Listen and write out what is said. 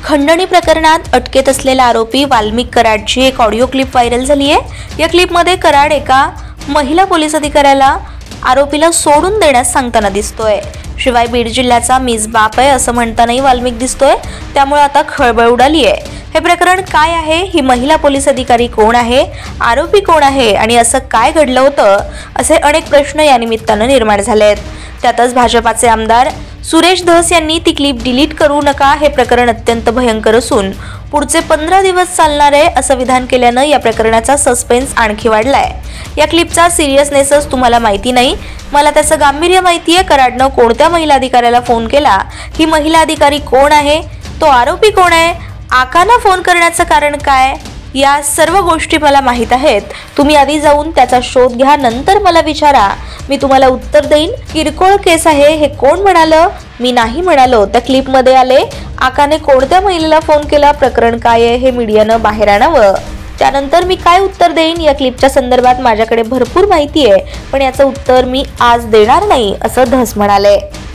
खंडणी प्रकरणात अटकेत असलेला आरोपी वाल्मिक कराडची एक ऑडिओ क्लिप व्हायरल झाली आहे। या क्लिपमध्ये कराड एका महिला पोलीस अधिकाऱ्याला आरोपीला सोडून देण्यास सांगताना दिसतोय। शिवाय बीड जिल्ह्याचा मीच बाप आहे असं म्हणतानाही वाल्मिक दिसतोय। त्यामुळे आता खळबळ उडाली आहे। हे प्रकरण काय आहे, ही महिला पोलीस अधिकारी कोण आहे, आरोपी कोण आहे आणि असं काय घडलं होतं, असे अनेक प्रश्न या निमित्तानं निर्माण झाले आहेत। त्यातच भाजपाचे आमदार सुरेश धस यांनी ती क्लिप डिलीट करू नका, हे प्रकरण अत्यंत भयंकर असून पुढचे 15 दिवस चालणार आहे असं विधान केल्यानं या प्रकरणाचा सस्पेन्स आणखी वाढलाय। या क्लिपचा सिरियसनेसच तुम्हाला माहिती नाही, मला त्याचं गांभीर्य माहिती आहे। कराडनं कोणत्या महिला अधिकाऱ्याला फोन केला, ही महिला अधिकारी कोण आहे, तो आरोपी कोण आहे, आकांना फोन करण्याचं कारण काय, या सर्व गोष्टी मला माहीत आहेत। तुम्ही आधी जाऊन त्याचा शोध घ्या, नंतर मला विचारा, मी तुम्हाला उत्तर देईन। किरकोळ केस आहे हे कोण म्हणालं, मी नाही म्हणालो। त्या क्लिप मध्ये आले आकाने कोणत्या महिलेला फोन केला, प्रकरण काय आहे हे मीडियानं बाहेर आणावं, त्यानंतर मी काय उत्तर देईन। या क्लिपच्या संदर्भात माझ्याकडे भरपूर माहिती आहे, पण याचं उत्तर मी आज देणार नाही असं धस म्हणाले।